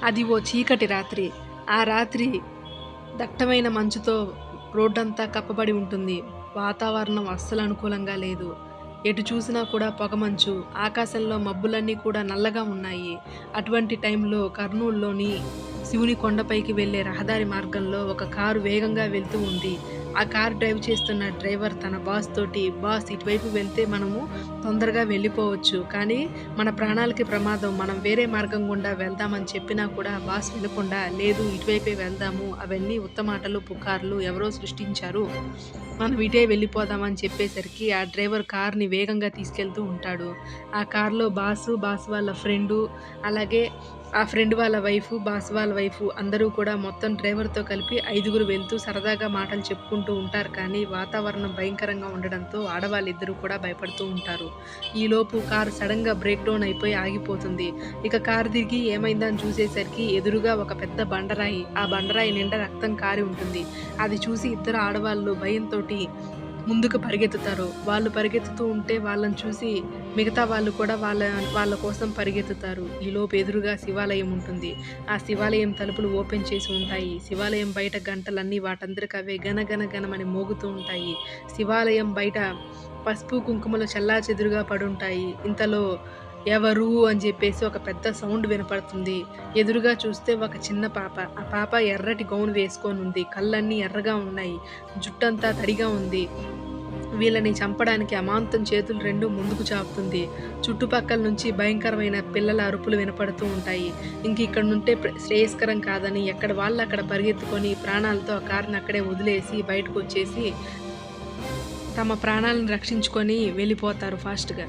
అది ఓ చీకటి రాత్రి. ఆ రాత్రి దట్టమైన మంచుతో రోడ్డంతా కప్పబడి ఉంటుంది. వాతావరణం అస్సలు అనుకూలంగా లేదు. ఎటు చూసినా కూడా పొగమంచు. ఆకాశంలో మబ్బులన్నీ కూడా నల్లగా ఉన్నాయి. అటువంటి టైంలో కర్నూలులోని శివుని కొండపైకి వెళ్ళే రహదారి మార్గంలో ఒక కారు వేగంగా వెళ్తూ ఉంది. ఆ కారు డ్రైవ్ చేస్తున్న డ్రైవర్ తన బాస్ తోటి, "బాస్, ఇటువైపు వెళ్తే మనము తొందరగా వెళ్ళిపోవచ్చు. కానీ మన ప్రాణాలకి ప్రమాదం. మనం వేరే మార్గం గుండా వెళ్దామని" చెప్పినా కూడా బాస్ వినకుండా, "లేదు, ఇటువైపే వెళ్దాము. అవన్నీ ఉత్తమాటలు, పుకార్లు. ఎవరో సృష్టించారు. మనం ఇటే వెళ్ళిపోదామని" చెప్పేసరికి ఆ డ్రైవర్ కార్‌ని వేగంగా తీసుకెళ్తూ ఉంటాడు. ఆ కార్‌లో బాస్ వాళ్ళ ఫ్రెండు, అలాగే ఆ ఫ్రెండ్ వాళ్ళ వైఫు, బాస్ వాళ్ళ వైఫు అందరూ కూడా మొత్తం డ్రైవర్‌తో కలిపి 5గురు వెళ్తూ సరదాగా మాటలు చెప్పుకుంటూ ఉంటారు. కానీ వాతావరణం భయంకరంగా ఉండడంతో ఆడవాళ్ళిద్దరూ కూడా భయపడుతూ ఉంటారు. ఈలోపు కారు సడెన్‌గా బ్రేక్ డౌన్ అయిపోయి ఆగిపోతుంది. ఇక కారు దిగి ఏమైందని చూసేసరికి ఎదురుగా ఒక పెద్ద బండరాయి. ఆ బండరాయి నిండా రక్తం కారి ఉంటుంది. అది చూసి ఇద్దరు ఆడవాళ్ళు భయంతోటి ముందుకు పరిగెత్తుతారు. వాళ్ళు పరిగెత్తుతూ ఉంటే వాళ్ళని చూసి మిగతా వాళ్ళు కూడా వాళ్ళ కోసం పరిగెత్తుతారు. ఈలోపు ఎదురుగా శివాలయం ఉంటుంది. ఆ శివాలయం తలుపులు ఓపెన్ చేసి ఉంటాయి. శివాలయం బయట గంటలన్నీ వాటంతటికవే గనగన గనమని మోగుతూ ఉంటాయి. శివాలయం బయట పసుపు, కుంకుమలు చెల్లాచెదురుగా పడుంటాయి. ఇంతలో ఎవరు అని చెప్పేసి ఒక పెద్ద సౌండ్ వినపడుతుంది. ఎదురుగా చూస్తే ఒక చిన్న పాప. ఆ పాప ఎర్రటి గౌన్ వేసుకొనుంది. కళ్ళన్నీ ఎర్రగా ఉన్నాయి. జుట్టంతా తడిగా ఉంది. వీళ్ళని చంపడానికి అమాంతం చేతులు 2 ముందుకు చాపుతుంది. చుట్టుపక్కల నుంచి భయంకరమైన పిల్లల అరుపులు వినపడుతూ ఉంటాయి. ఇక్కడనుంటే శ్రేయస్కరం కాదని ఎక్కడ వాళ్ళు అక్కడ పరిగెత్తుకొని ప్రాణాలతో ఆ కారుని అక్కడే వదిలేసి బయటకొచ్చేసి తమ ప్రాణాలను రక్షించుకొని వెళ్ళిపోతారు ఫాస్ట్‌గా.